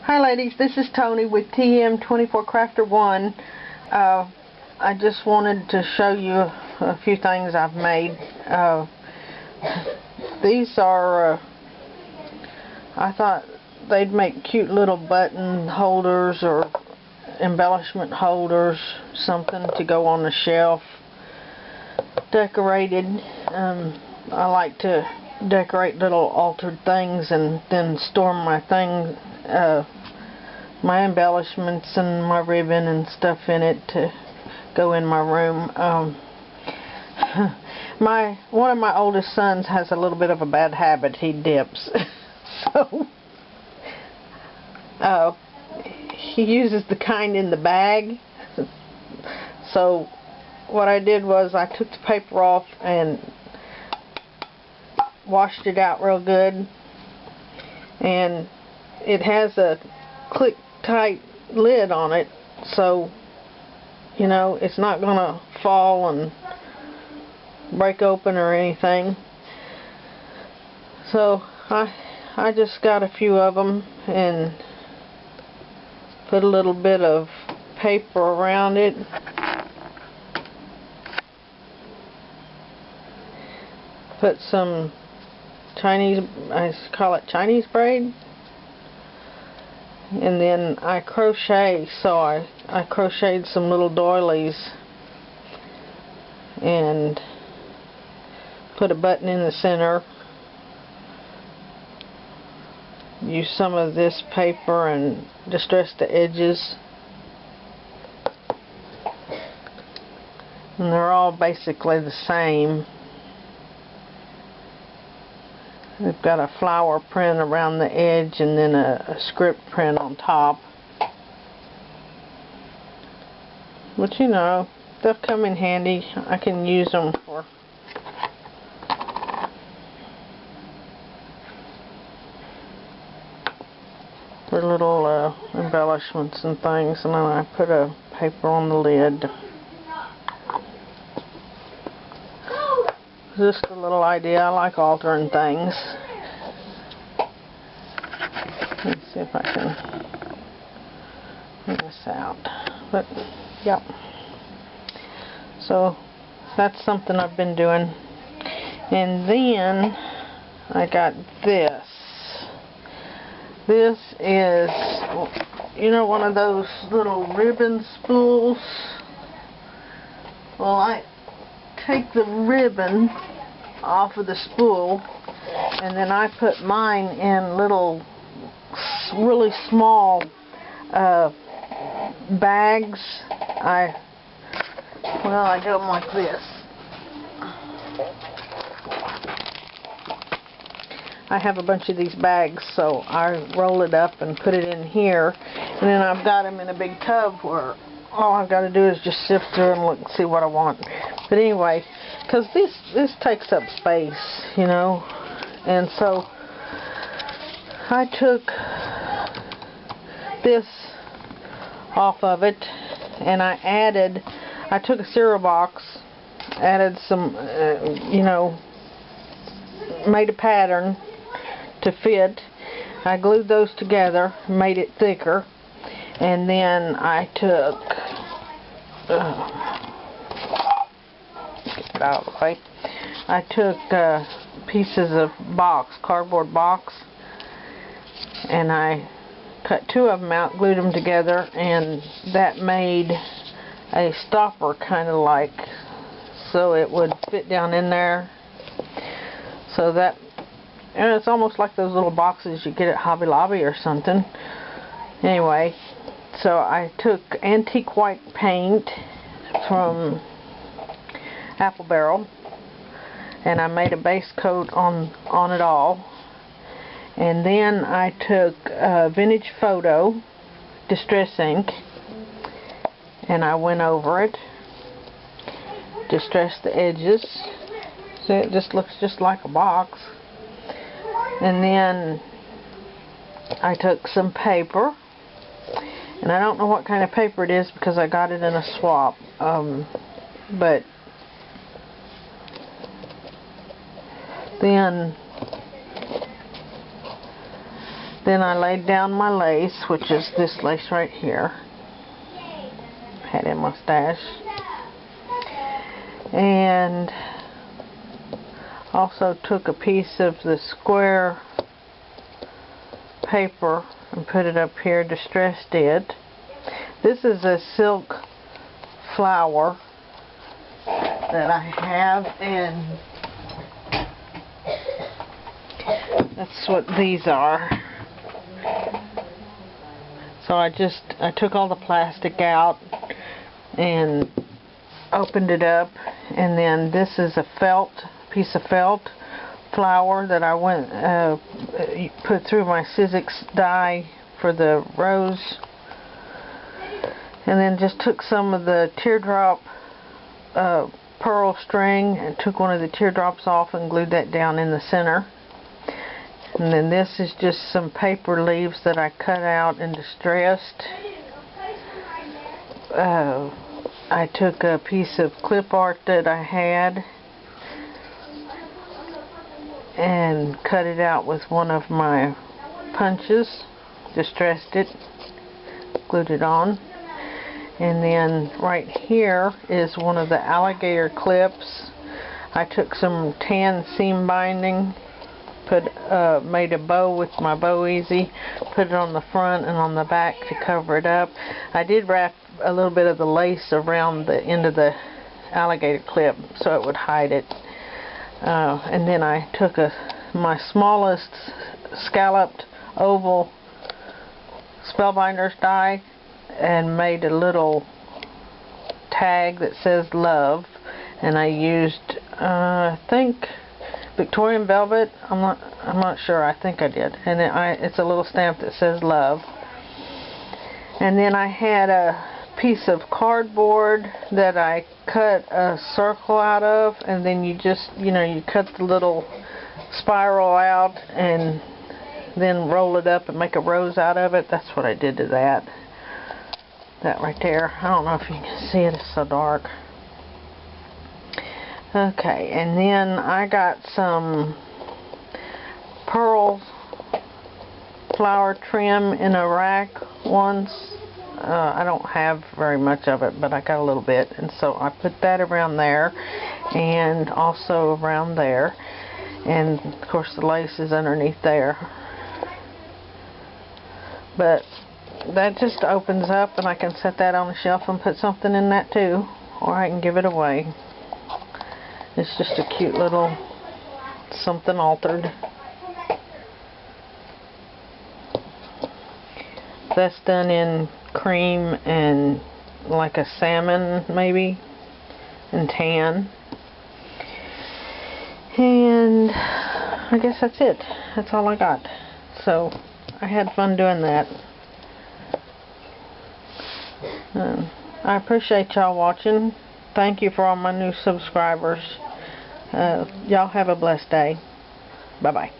Hi ladies, this is Tony with TM24 Crafter 1. I just wanted to show you a few things I've made. These are, I thought they'd make cute little button holders or embellishment holders, something to go on the shelf, decorated. I like to decorate little altered things and then store my my embellishments and my ribbon and stuff in it to go in my room. One of my oldest sons has a little bit of a bad habit. He dips. So he uses the kind in the bag. So what I did was I took the paper off and washed it out real good, and it has a click tight lid on it, so you know it's not gonna fall and break open or anything. So I just got a few of them and put a little bit of paper around it. Put some Chinese, I call it Chinese braid, and then I crochet, so I crocheted some little doilies and put a button in the center. Use some of this paper and distress the edges, and they're all basically the same. We've got a flower print around the edge and then a script print on top. But you know, they'll come in handy. I can use them for little embellishments and things, and then I put a paper on the lid. Just a little idea. I like altering things. Let's see if I can bring this out. But, yep. So, that's something I've been doing. And then, I got this. This is, you know, one of those little ribbon spools. Well, I take the ribbon off of the spool, and then I put mine in little really small bags. I do them like this. I have a bunch of these bags, so I roll it up and put it in here, and then I've got them in a big tub where all I've got to do is just sift through and look and see what I want. But anyway, because this takes up space, you know, and so I took this off of it, and I took a cereal box, added some, you know, made a pattern to fit. I glued those together, made it thicker, and then I took get it out of the way. I took pieces of cardboard box, and I cut two of them out, glued them together, and that made a stopper, kind of like, so it would fit down in there. So that, and it's almost like those little boxes you get at Hobby Lobby or something. Anyway, so I took antique white paint from Apple Barrel, and I made a base coat on it all. And then I took vintage photo distress ink, and I went over it, distressed the edges, so it just looks just like a box. And then I took some paper, and I don't know what kind of paper it is because I got it in a swap, but then Then I laid down my lace, which is this lace right here. Had in my stash. And also took a piece of the square paper and put it up here, distressed it. This is a silk flower that I have, and that's what these are. So I took all the plastic out and opened it up, and then this is a piece of felt flower that I put through my Sizzix dye for the rose, and then just took some of the teardrop pearl string and took one of the teardrops off and glued that down in the center. And then this is just some paper leaves that I cut out and distressed. I took a piece of clip art that I had and cut it out with one of my punches, distressed it, glued it on. And then right here is one of the alligator clips. I took some tan seam binding, made a bow with my Bow Easy, put it on the front and on the back to cover it up. I did wrap a little bit of the lace around the end of the alligator clip so it would hide it. And then I took my smallest scalloped oval Spellbinders die and made a little tag that says love, and I used I think Victorian velvet. I'm not sure. I think I did. And it's a little stamp that says love. And then I had a piece of cardboard that I cut a circle out of, and then you cut the little spiral out and then roll it up and make a rose out of it. That's what I did to that. That right there. I don't know if you can see it. It's so dark. Okay, and then I got some pearl flower trim in a rack once. I don't have very much of it, but I got a little bit, and so I put that around there and also around there, and of course the lace is underneath there. But that just opens up, and I can set that on the shelf and put something in that too, or I can give it away. It's just a cute little something altered. That's done in cream and like a salmon maybe, and tan. And I guess that's it. That's all I got. So I had fun doing that. I appreciate y'all watching. Thank you for all my new subscribers. Y'all have a blessed day. Bye-bye.